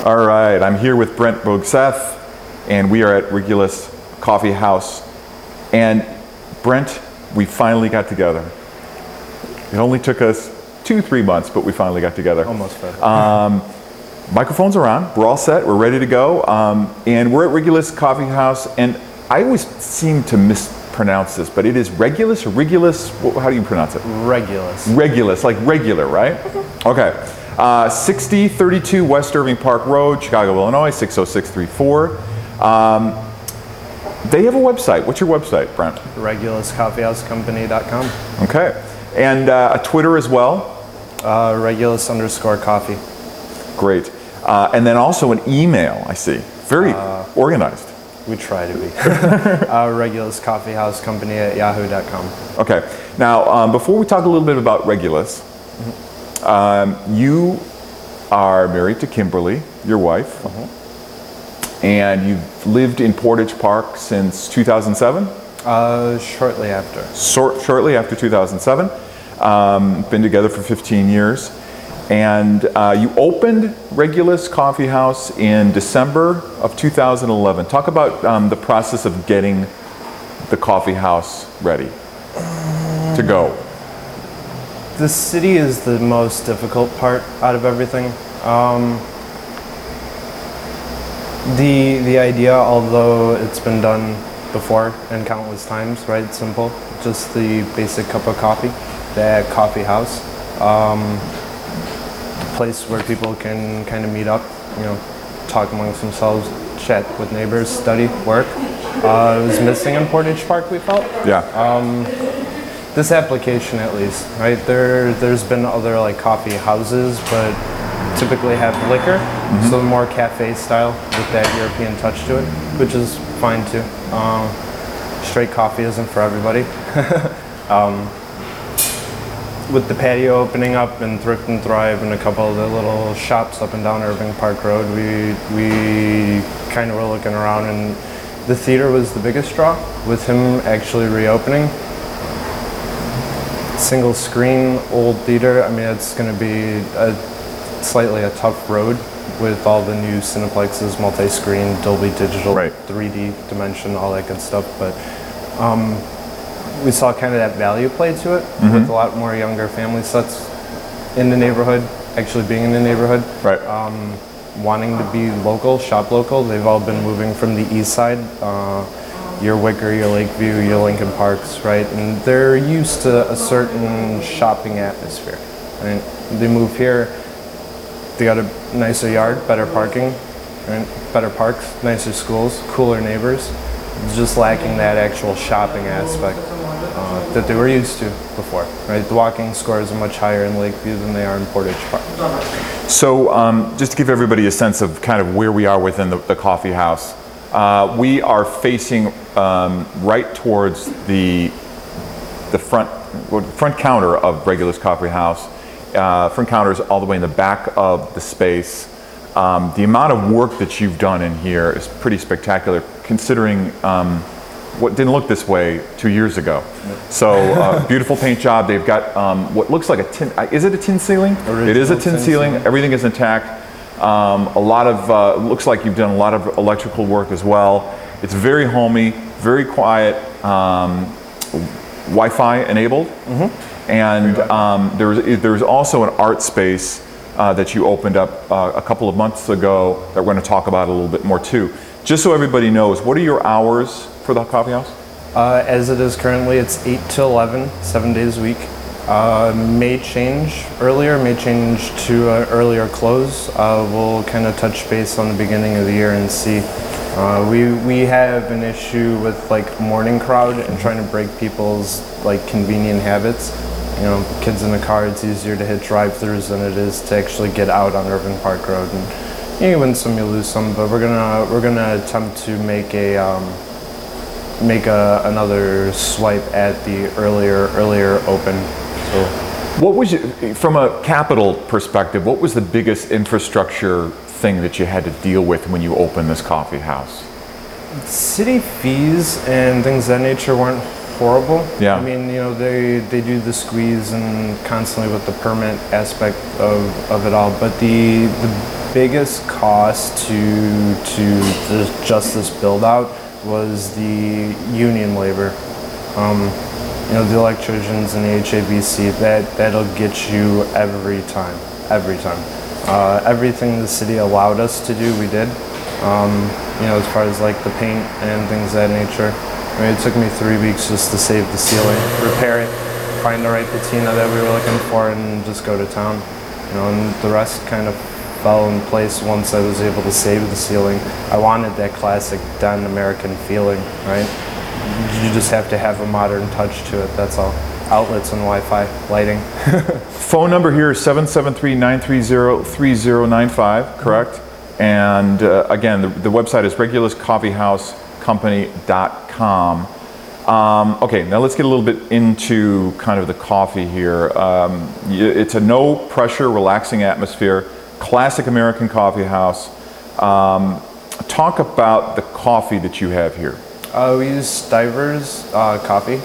All right, I'm here with Brent Bogseth, and we are at Regulus Coffee House. And Brent, we finally got together. It only took us 2-3 months, but we finally got together. Almost there. Microphones are on, we're all set, we're ready to go. And we're at Regulus Coffee House, and I always seem to mispronounce this, but it is Regulus or Regulus? How do you pronounce it? Regulus. Regulus, like regular, right? Okay. 6032 West Irving Park Road, Chicago, Illinois, 60634. They have a website. What's your website, Brent? RegulusCoffeeHouseCompany.com. Okay. And a Twitter as well? Regulus_coffee. Great. And then also an email, I see. Very organized. We try to be. RegulusCoffeeHouseCompany@yahoo.com. Okay. Now, before we talk a little bit about Regulus, you are married to Kimberly, your wife, and you've lived in Portage Park since 2007? Shortly after. Shortly after 2007. Been together for 15 years. And you opened Regulus Coffee House in December of 2011. Talk about the process of getting the coffee house ready to go. The city is the most difficult part out of everything. The idea, although it's been done before and countless times, right? Simple, just the basic cup of coffee, that coffee house, place where people can kind of meet up, you know, talk amongst themselves, chat with neighbors, study, work. It was missing in Portage Park, we felt. Yeah. This application, at least, right? There's been other like coffee houses, but typically have liquor, so more cafe style with that European touch to it, which is fine too. Straight coffee isn't for everybody. With the patio opening up and Thrift and Thrive and a couple of the little shops up and down Irving Park Road, we kind of were looking around, and the theater was the biggest draw with him actually reopening. Single screen, old theater. I mean, it's going to be slightly a tough road with all the new Cineplexes, multi-screen, Dolby Digital, right. 3D dimension, all that good stuff. But we saw kind of that value play to it with a lot more younger family sets in the neighborhood, actually being in the neighborhood. Right. Wanting to be local, shop local. They've all been moving from the east side. Your Wicker, your Lakeview, your Lincoln Parks, right? And they're used to a certain shopping atmosphere. Right? They move here, they got a nicer yard, better parking, right? Better parks, nicer schools, cooler neighbors. Just lacking that actual shopping aspect that they were used to before, right? The walking scores are much higher in Lakeview than they are in Portage Park. So just to give everybody a sense of kind of where we are within the coffee house, we are facing right towards the front counter of Regulus Coffee House. Front counter is all the way in the back of the space. The amount of work that you've done in here is pretty spectacular, considering what didn't look this way 2 years ago. So beautiful paint job. They've got what looks like a tin. Is it a tin ceiling? It is a tin ceiling. Everything is intact. A lot of looks like you've done a lot of electrical work as well. It's very homey, very quiet, Wi-Fi enabled, and there's also an art space that you opened up a couple of months ago that we're going to talk about a little bit more too. Just so everybody knows, what are your hours for the coffee house? As it is currently, it's 8 to 11, 7 days a week. May change earlier, may change to an earlier close. We'll kind of touch base on the beginning of the year and see. We have an issue with like morning crowd and trying to break people's like convenient habits. You know, kids in the car, it's easier to hit drive-thrus than it is to actually get out on Irving Park Road. And you win some, you lose some, but we're gonna attempt to make another swipe at the earlier open. So, what was from a capital perspective? What was the biggest infrastructure thing that you had to deal with when you opened this coffee house? City fees and things of that nature weren't horrible. Yeah. I mean, you know, they do the squeeze and constantly with the permit aspect of it all, but the biggest cost to just this build out was the union labor. You know, the electricians and the HABC, that'll get you every time. Everything the city allowed us to do, we did. You know, as far as like the paint and things of that nature. I mean, it took me 3 weeks just to save the ceiling, repair it, find the right patina that we were looking for, and just go to town. You know, and the rest kind of fell in place once I was able to save the ceiling. I wanted that classic done American feeling, right? You just have to have a modern touch to it, that's all. Outlets and Wi-Fi, lighting. Phone number here is 773-930-3095, correct? And again, the website is reguluscoffeehousecompany.com. Okay, now let's get a little bit into kind of the coffee here. It's a no pressure, relaxing atmosphere, classic American coffee house. Talk about the coffee that you have here. We use Stivers coffee.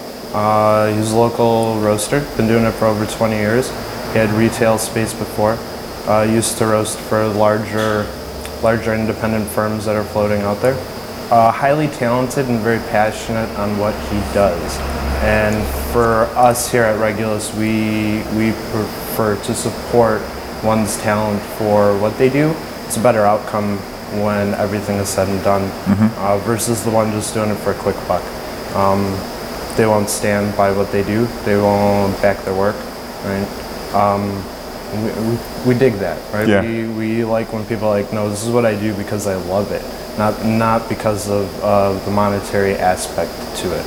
He's a local roaster, been doing it for over 20 years. He had retail space before. Used to roast for larger independent firms that are floating out there. Highly talented and very passionate on what he does. And for us here at Regulus, we prefer to support one's talent for what they do. It's a better outcome when everything is said and done, versus the one just doing it for a quick buck. They won't stand by what they do. They won't back their work, right? We dig that, right? Yeah. We like when people are like, no, this is what I do because I love it, not because of the monetary aspect to it.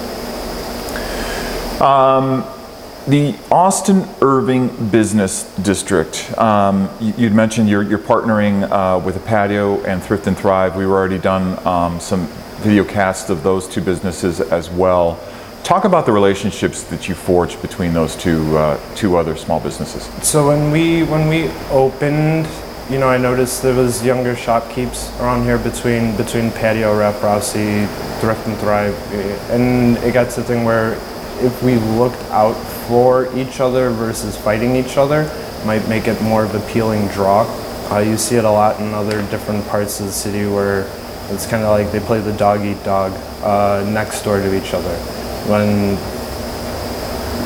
The Austin Irving Business District. You'd mentioned you're partnering with a patio and Thrift and Thrive. We've already done some video casts of those two businesses as well. Talk about the relationships that you forged between those two other small businesses. So when we opened, you know, I noticed there was younger shopkeepers around here between Patio, Rap Rossi, Thrift and Thrive, and it got to the thing where if we looked out for each other versus fighting each other, might make it more of an appealing draw. You see it a lot in other different parts of the city where it's kind of like they play the dog eat dog next door to each other, when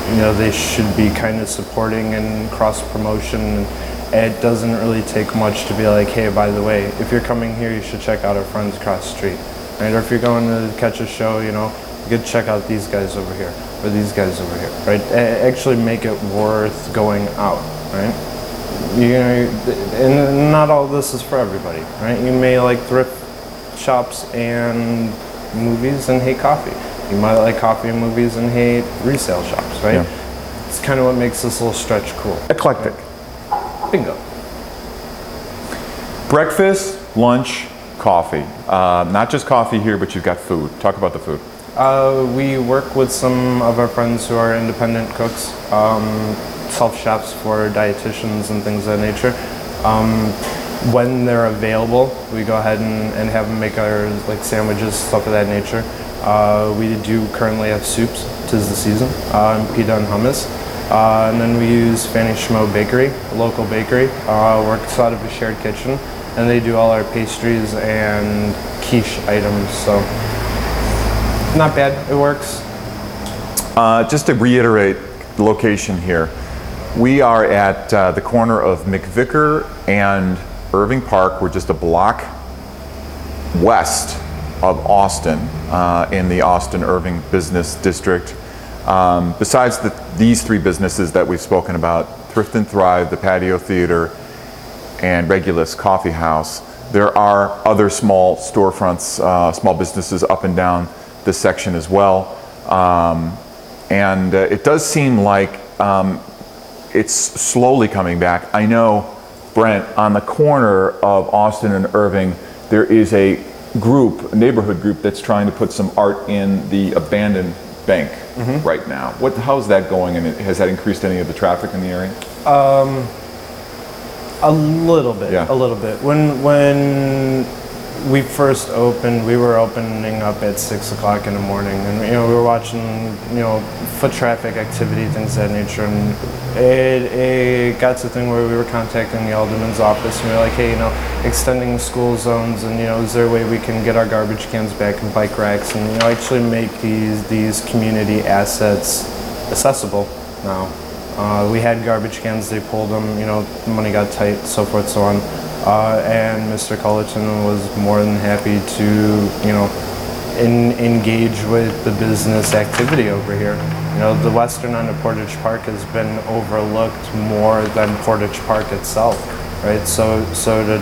you know they should be kind of supporting and cross promotion. It doesn't really take much to be like, hey, by the way, if you're coming here, you should check out our friends across the street, right? Or if you're going to catch a show, you know, you could check out these guys over here or these guys over here, right? Actually make it worth going out, right? You know, and not all this is for everybody, right? You may like thrift shops and movies and hate coffee. You might like coffee and movies and hate resale shops, right? Yeah. It's kind of what makes this little stretch cool. Eclectic. Bingo. Breakfast, lunch, coffee. Not just coffee here, but you've got food. Talk about the food. We work with some of our friends who are independent cooks, self-chefs for dietitians and things of that nature. When they're available, we go ahead and have them make our like sandwiches, stuff of that nature. We do currently have soups, 'tis the season, and pita and hummus. And then we use Fanny Schmo Bakery, a local bakery, works out of a shared kitchen, and they do all our pastries and quiche items, so not bad, it works. Just to reiterate the location here, we are at the corner of McVicker and Irving Park. We're just a block west of Austin in the Austin Irving Business District. Besides these three businesses that we've spoken about, Thrift and Thrive, the Patio Theater, and Regulus Coffee House, there are other small storefronts, small businesses up and down this section as well. And it does seem like it's slowly coming back. I know, Brent, on the corner of Austin and Irving, there is a neighborhood group that's trying to put some art in the abandoned bank right now. How's that going, and has that increased any of the traffic in the area? A little bit, yeah. A little bit. When we first opened, we were opening up at 6 o'clock in the morning, and we were watching foot traffic activity, things of that nature, and it got to the thing where we were contacting the alderman's office, and we were like, hey, extending school zones, and is there a way we can get our garbage cans back and bike racks, and actually make these community assets accessible now. We had garbage cans, they pulled them, the money got tight, so forth, so on. And Mr. Cullerton was more than happy to, engage with the business activity over here. The western end of Portage Park has been overlooked more than Portage Park itself, right? So the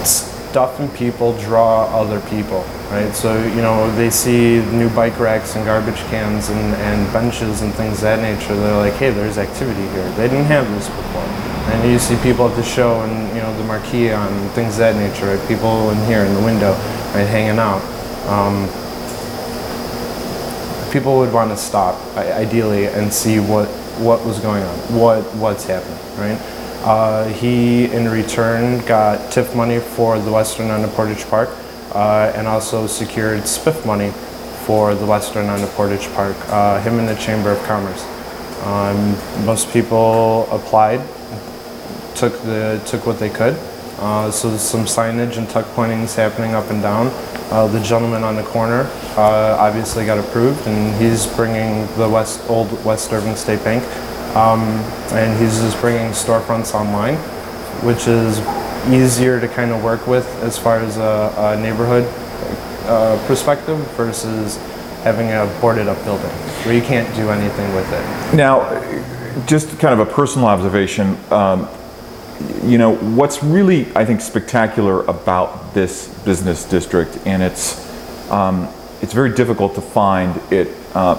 stuff and people draw other people, right? So, they see new bike racks and garbage cans and benches and things of that nature. They're like, hey, there's activity here. They didn't have this before. And you see people at the show and, the marquee on things of that nature, right? People in here in the window, right, hanging out. People would want to stop, ideally, and see what was going on, what's happening, right? He, in return, got TIF money for the western end of Portage Park, and also secured SPIF money for the western end of Portage Park, him and the Chamber of Commerce. Most people applied, took what they could. So some signage and tuck pointings happening up and down. The gentleman on the corner obviously got approved, and he's bringing the old West Irving State Bank, and he's just bringing storefronts online, which is easier to kind of work with as far as a neighborhood perspective versus having a boarded up building where you can't do anything with it. Now, just kind of a personal observation, what's really, I think, spectacular about this business district, and it's very difficult to find it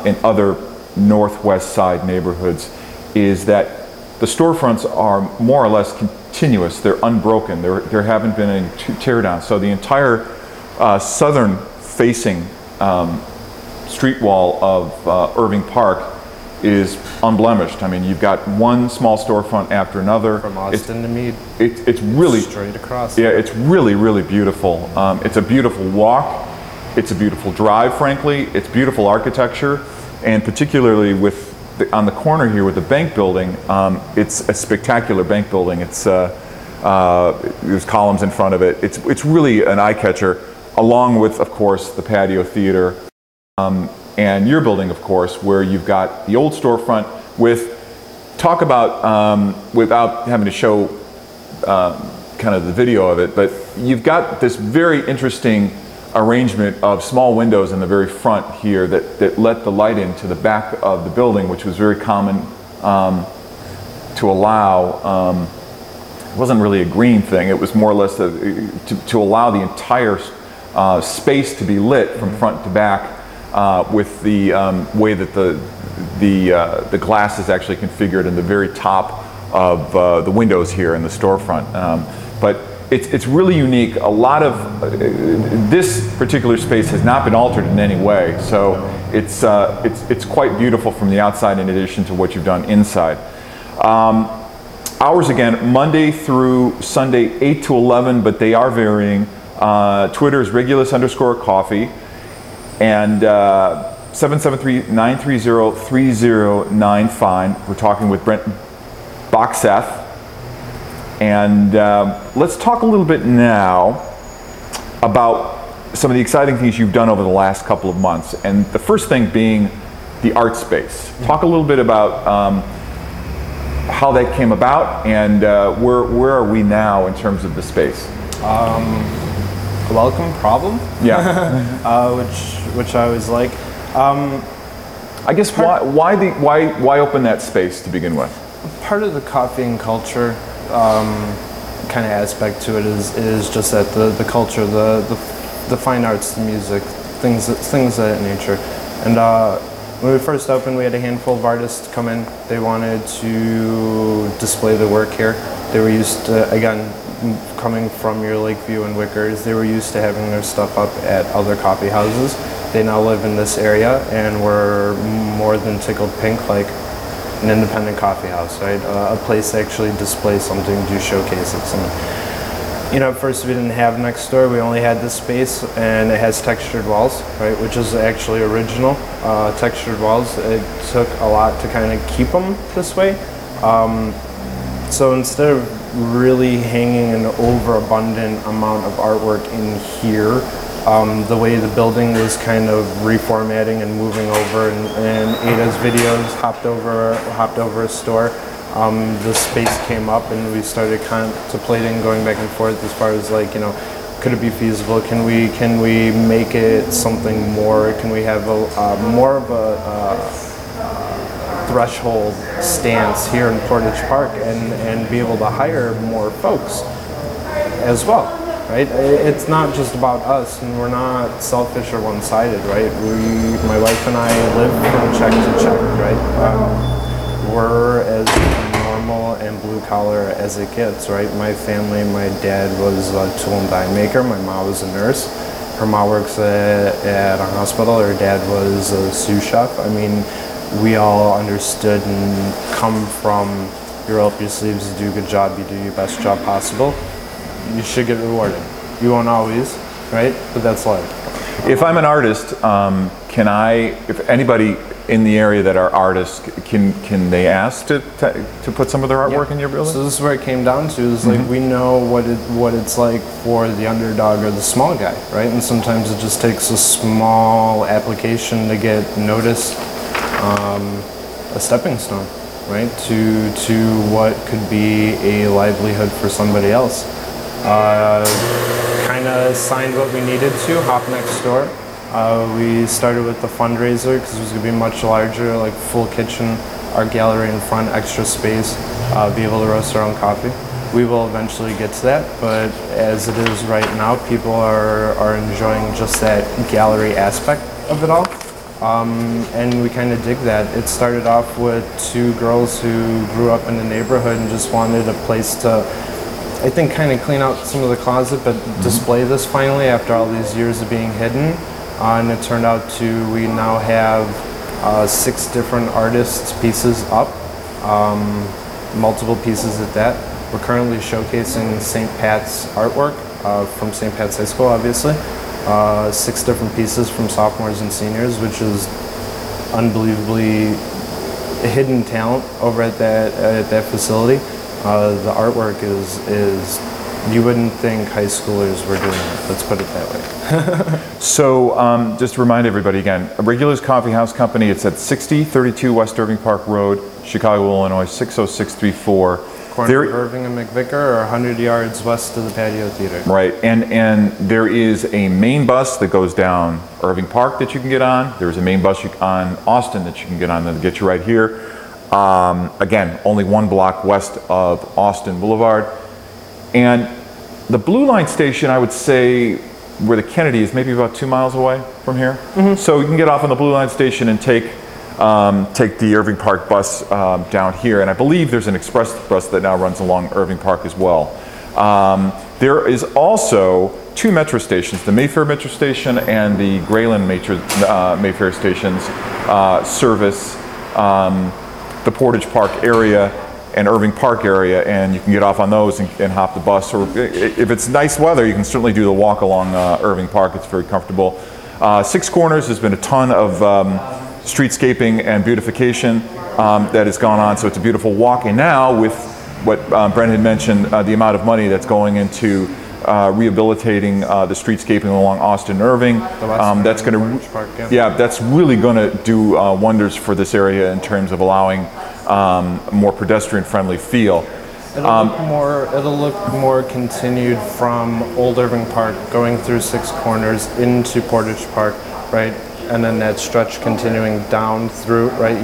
in other northwest side neighborhoods, is that the storefronts are more or less continuous. They're unbroken. There haven't been any teardowns. So the entire southern facing street wall of Irving Park is unblemished. I mean, you've got one small storefront after another. From Austin to Meade. It's really straight across. Yeah, it's really, really beautiful. It's a beautiful walk. It's a beautiful drive, frankly. It's beautiful architecture, and particularly with on the corner here with the bank building, it's a spectacular bank building. It's there's columns in front of it. It's really an eye catcher, along with, of course, the patio theater. And your building, of course, where you've got the old storefront with, talk about, without having to show kind of the video of it, but you've got this very interesting arrangement of small windows in the very front here that let the light into the back of the building, which was very common to allow. It wasn't really a green thing, it was more or less to allow the entire space to be lit from front to back. With the way that the glass is actually configured in the very top of the windows here in the storefront. But it's really unique. A lot of this particular space has not been altered in any way, so it's quite beautiful from the outside in addition to what you've done inside. Hours again, Monday through Sunday, 8 to 11, but they are varying. Twitter is Regulus_Coffee. And 773-930-3095. We're talking with Brent Bogseth. And let's talk a little bit now about some of the exciting things you've done over the last couple of months. And the first thing being the art space. Talk a little bit about how that came about, and where are we now in terms of the space? Welcome problem. Yeah. Which I always like. I guess why open that space to begin with? Part of the coffee and culture kind of aspect to it is just that the culture, the fine arts, the music, things of that nature. And when we first opened, we had a handful of artists come in. They wanted to display their work here. They were used to, again, coming from your Lakeview and Wickers, they were used to having their stuff up at other coffee houses. They now live in this area and were more than tickled pink, like an independent coffee house, right? A place to actually display something, do showcases. And You know, at first we didn't have next door. We only had this space, and it has textured walls, right? Which is actually original textured walls. It took a lot to kind of keep them this way. So instead of really hanging an overabundant amount of artwork in here, the way the building was kind of reformatting and moving over, and Ada's videos hopped over a store. The space came up, and we started contemplating going back and forth as far as, like, you know, could it be feasible? Can we make it something more? Can we have more of a threshold stance here in Portage Park, and be able to hire more folks as well, right? It's not just about us, and we're not selfish or one-sided, right? My wife and I live from check to check, right? We're as normal and blue collar as it gets, right? My family, my dad was a tool and die maker. My mom was a nurse. Her mom works at a hospital. Her dad was a sous chef. I mean, we all understood and come from, you roll up your sleeves, you do a good job, you do your best job possible, you should get rewarded. You won't always, right? But that's life. If I'm an artist, if anybody in the area that are artists, can they ask to put some of their artwork in your building? So this is where it came down to, is like, we know what it's like for the underdog or the small guy, right? And sometimes it just takes a small application to get noticed, a stepping stone, right, to what could be a livelihood for somebody else. Kind of signed what we needed to, hop next door. We started with the fundraiser because it was going to be much larger, like full kitchen, art gallery in front, extra space, be able to roast our own coffee. We will eventually get to that, but as it is right now, people are enjoying just that gallery aspect of it all. And we kind of dig that. It started off with two girls who grew up in the neighborhood and just wanted a place to, I think, kind of clean out some of the closet, but display this finally after all these years of being hidden. And it turned out we now have 6 different artists' pieces up, multiple pieces at that. We're currently showcasing St. Pat's artwork from St. Pat's High School, obviously. 6 different pieces from sophomores and seniors, which is unbelievably hidden talent over at that facility. The artwork is you wouldn't think high schoolers were doing it. Let's put it that way. So just to remind everybody again, Regulus Coffee House Company. It's at 6032 West Irving Park Road, Chicago, Illinois 60634. Corner of Irving and McVicker, or 100 yards west of the patio theater. Right, and there is a main bus that goes down Irving Park that you can get on. There's a main bus on Austin that you can get on that'll get you right here. Again, only 1 block west of Austin Boulevard. And the Blue Line station, I would say, where the Kennedy is, maybe about 2 miles away from here. So you can get off on the Blue Line station and take the Irving Park bus down here, and I believe there's an express bus that now runs along Irving Park as well. There is also 2 metro stations, the Mayfair Metro Station and the Grayland Mayfair stations service the Portage Park area and Irving Park area, and you can get off on those and hop the bus, or if it's nice weather, you can certainly do the walk along Irving Park. It's very comfortable. 6 Corners has been a ton of streetscaping and beautification that has gone on, so it's a beautiful walk. And now with what Brent had mentioned, the amount of money that's going into rehabilitating the streetscaping along Austin and Irving, that's going to, that's really going to do wonders for this area in terms of allowing a more pedestrian-friendly feel. It'll look more continued from Old Irving Park, going through 6 Corners into Portage Park, right? And then that stretch continuing down through, right,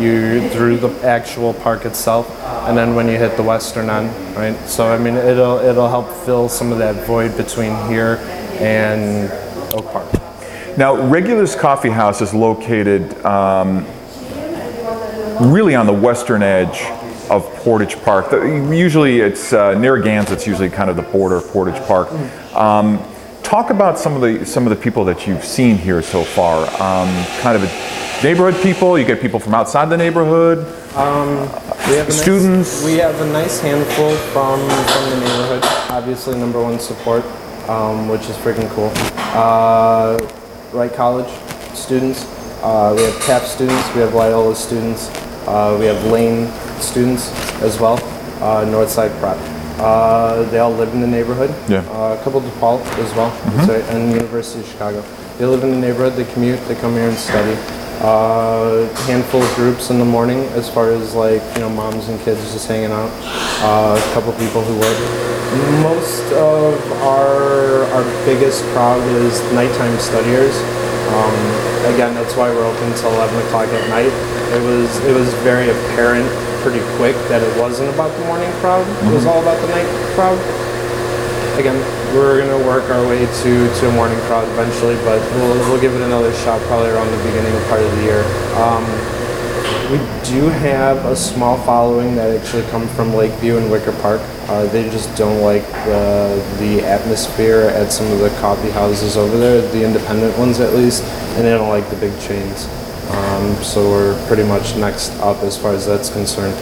through the actual park itself, and then when you hit the western end, right? So I mean, it'll help fill some of that void between here and Oak Park. Now, Regulus Coffee House is located really on the western edge of Portage Park. Usually it's Narragansett. It's usually kind of the border of Portage Park. Talk about some of the people that you've seen here so far. Kind of neighborhood people? You get people from outside the neighborhood? We have Students? We have a nice handful from the neighborhood. Obviously, #1 support, which is freaking cool. Wright College students. We have TAP students. We have Loyola students. We have Lane students as well. Northside Prep. They all live in the neighborhood. Yeah. A couple DePaul as well, and University of Chicago. They live in the neighborhood. They commute. They come here and study. Handful of groups in the morning, as far as like moms and kids just hanging out. A couple people who work. Most of our biggest crowd is nighttime studiers. Again, that's why we're open until 11 o'clock at night. It was very apparent pretty quick that it wasn't about the morning crowd. It was all about the night crowd. Again, we're going to work our way to a morning crowd eventually, but we'll give it another shot probably around the beginning part of the year. We do have a small following that actually come from Lakeview and Wicker Park. They just don't like the atmosphere at some of the coffee houses over there, the independent ones at least, and they don't like the big chains. So we're pretty much next up as far as that's concerned.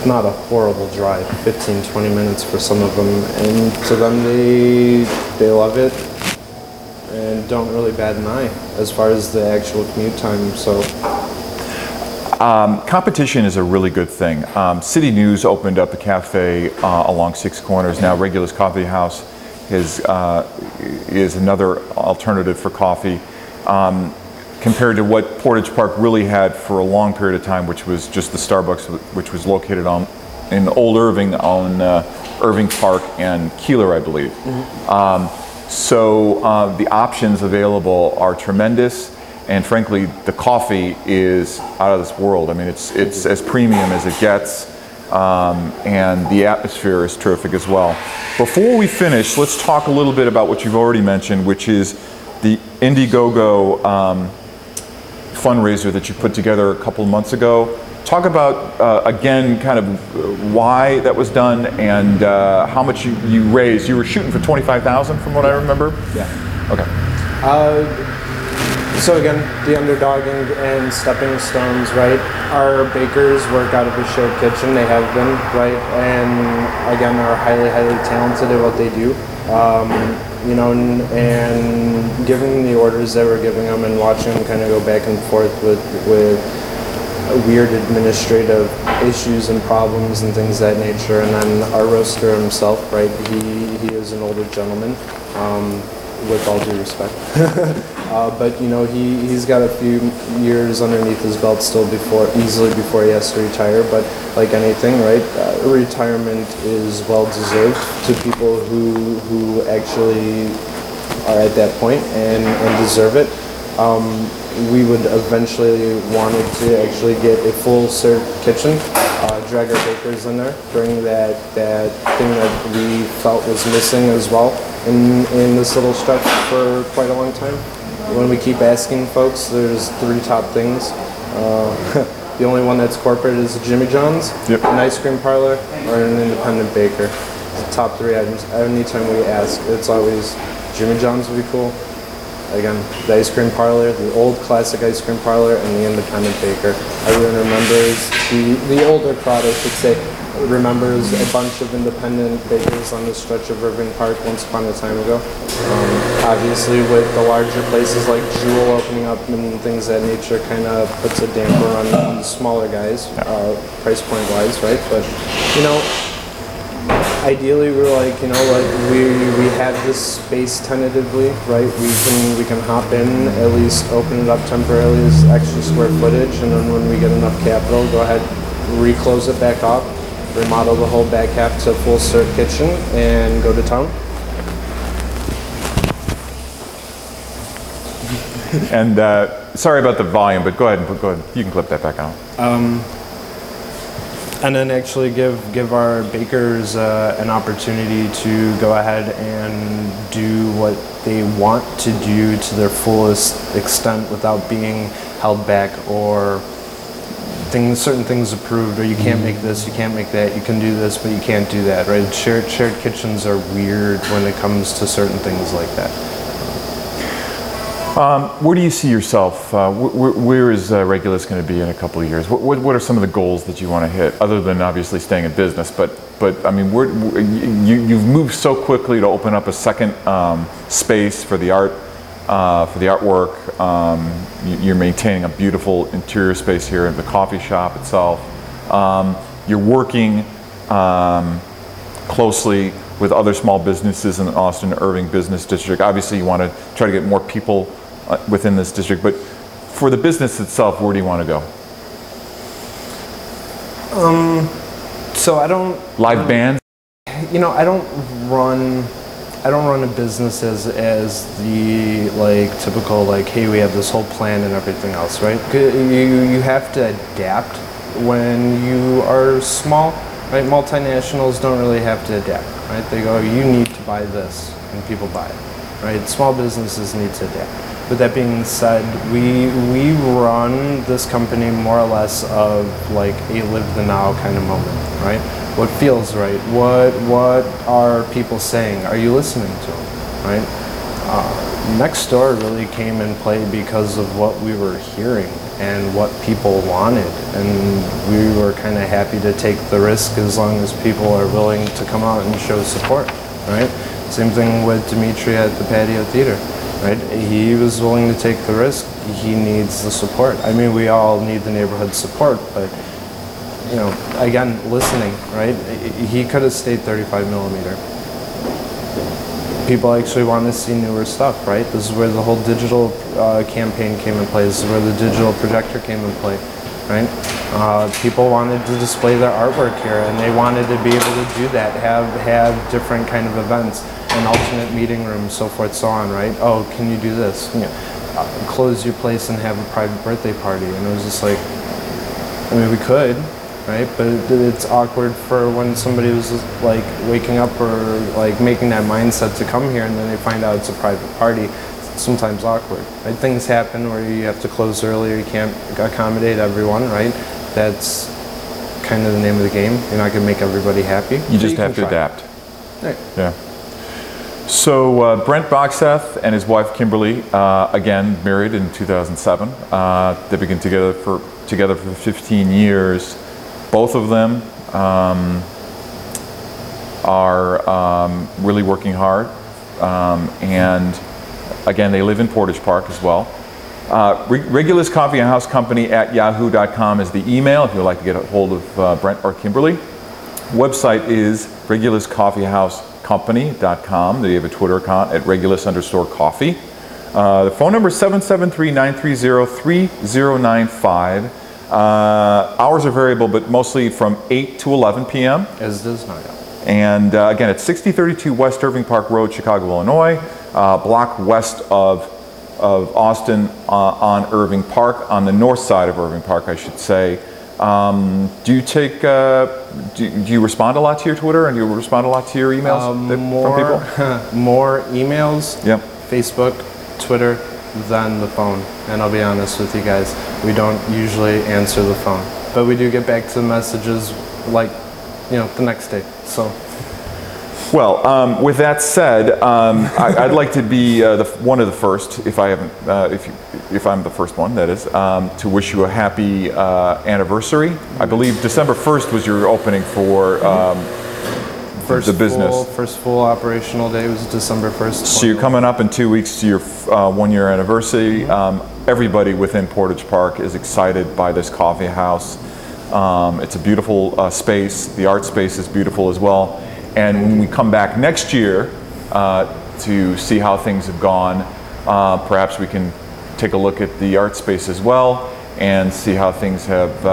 Not a horrible drive, 15-20 minutes for some of them, and to them they love it and don't really bat an eye as far as the actual commute time. So competition is a really good thing. City News opened up a cafe along Six Corners. Now Regulus Coffee House is another alternative for coffee. Compared to what Portage Park really had for a long period of time, which was just the Starbucks, which was located in Old Irving on Irving Park and Keeler, I believe. So the options available are tremendous, and frankly, the coffee is out of this world. I mean, it's as premium as it gets, and the atmosphere is terrific as well. Before we finish, let's talk a little bit about what you've already mentioned, which is the Indiegogo fundraiser that you put together a couple of months ago. Talk about, again, kind of why that was done and how much you raised. You were shooting for $25,000 from what I remember? Yeah. Okay. So again, the underdogging and stepping stones, right? Our bakers work out of a shared kitchen. They have been, right? And again, are highly, highly talented at what they do. And giving the orders that we're giving them and watching them kind of go back and forth with weird administrative issues and problems and things of that nature. And then our roaster himself, right? He is an older gentleman, with all due respect. But he's got a few years underneath his belt still easily before he has to retire. But like anything, right, retirement is well deserved to people who actually are at that point and deserve it. We would eventually wanted to actually get a full serve kitchen, drag our bakers in there, bring that thing that we felt was missing as well in this little stretch for quite a long time. When we keep asking folks, there's 3 top things. The only one that's corporate is a Jimmy John's, yep, an ice cream parlor, or an independent baker. It's the top 3 items. Anytime we ask, it's always Jimmy John's would be cool. Again, the ice cream parlor, the old classic ice cream parlor, and the independent baker. Everyone remembers, the older crowd, I should say, remembers a bunch of independent bakers on the stretch of Irving Park once upon a time ago. Obviously, with the larger places like Jewel opening up and things of that nature, kind of puts a damper on the smaller guys, price point wise, right? But ideally, we're like, we have this space tentatively, right? We can hop in, at least open it up temporarily as extra square footage, and then when we get enough capital, go ahead, reclose it back off, remodel the whole back half to a full serve kitchen, and go to town. And sorry about the volume, but go ahead. You can clip that back out. And then actually give our bakers an opportunity to go ahead and do what they want to do to their fullest extent without being held back or certain things approved, or you can't make this, you can't make that, you can do this, but you can't do that, right? Shared kitchens are weird when it comes to certain things like that. Where do you see yourself? Where is Regulus going to be in a couple of years? What are some of the goals that you want to hit, other than obviously staying in business? But I mean, you've moved so quickly to open up a second space for the art, for the artwork. You're maintaining a beautiful interior space here in the coffee shop itself. You're working closely with other small businesses in the Austin Irving Business District. Obviously, you want to try to get more people within this district, but for the business itself, where do you want to go? So I don't live bands. You know, I don't run a business as the like typical like, hey, we have this whole plan and everything else, right? You have to adapt when you are small, right? Multinationals don't really have to adapt, right? They go, you need to buy this, and people buy it, right? Small businesses need to adapt. With that being said, we run this company more or less of like a live the now kind of moment, right? What feels right? What are people saying? Are you listening to them, right? Next door really came in play because of what we were hearing and what people wanted, and we were kind of happy to take the risk as long as people are willing to come out and show support, right? Same thing with Dimitri at the Patio Theater, right? He was willing to take the risk. He needs the support. I mean, we all need the neighborhood support, but you know, again, listening, right? He could have stayed 35 millimeter. People actually want to see newer stuff, right? This is where the whole digital campaign came in play. This is where the digital projector came in play, right? People wanted to display their artwork here, and they wanted to be able to do that, have different kind of events, an alternate meeting room, so forth, so on, right? Oh, can you do this? You know, close your place and have a private birthday party. And it was just like, I mean, we could, right? But it's awkward for when somebody was like waking up or like making that mindset to come here, and then they find out it's a private party. It's sometimes awkward, right? Things happen where you have to close early, or you can't accommodate everyone, right? That's kind of the name of the game. You're not going to make everybody happy. You just have to adapt. Right. Yeah. So Brent Bogseth and his wife Kimberly, again married in 2007. They've been together for 15 years. Both of them are really working hard, and again, they live in Portage Park as well. Regulus Coffee House Company at yahoo.com is the email if you'd like to get a hold of Brent or Kimberly. Website is reguluscoffeehousecompany.com. They have a Twitter account at regulus_coffee. The phone number is 773-930-3095. Hours are variable, but mostly from 8 to 11 p.m. As does now. And again, it's 6032 West Irving Park Road, Chicago, Illinois, block west of Austin on Irving Park, on the north side of Irving Park, I should say. Do you take? Do you respond a lot to your Twitter, and do you respond a lot to your emails from people? More emails. Yep. Facebook, Twitter, than the phone. And I'll be honest with you guys, we don't usually answer the phone, but we do get back to the messages like, you know, the next day. So. Well, with that said, I'd like to be one of the first, if I haven't, if I'm the first one, that is, to wish you a happy anniversary. I believe December 1st was your opening for the business. First full operational day was December 1st. So you're coming up in 2 weeks to your 1 year anniversary. Everybody within Portage Park is excited by this coffee house. It's a beautiful space. The art space is beautiful as well. And when we come back next year to see how things have gone, perhaps we can take a look at the art space as well and see how things have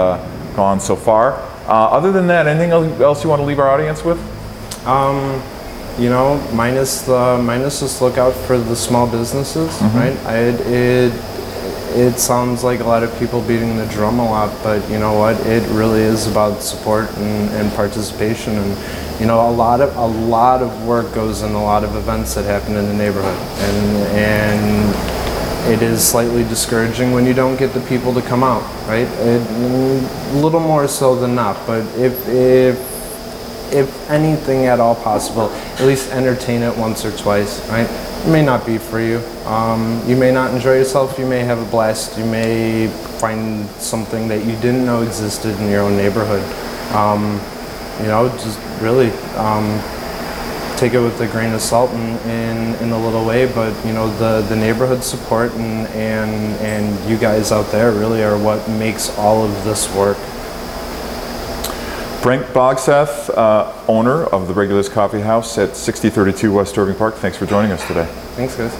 gone so far. Other than that, anything else you want to leave our audience with? You know, minus just look out for the small businesses, right? It sounds like a lot of people beating the drum a lot, but you know what? It really is about support and participation, and you know, a lot of work goes in a lot of events that happen in the neighborhood, and it is slightly discouraging when you don't get the people to come out, right? A little more so than not, but if anything at all possible, at least entertain it once or twice, right? may not be for you. You may not enjoy yourself, you may have a blast, you may find something that you didn't know existed in your own neighborhood. You know, just really take it with a grain of salt in a little way, but you know, the neighborhood support and you guys out there really are what makes all of this work. Brent Bogseth, owner of the Regulus Coffee House at 6032 West Irving Park. Thanks for joining us today. Thanks, guys.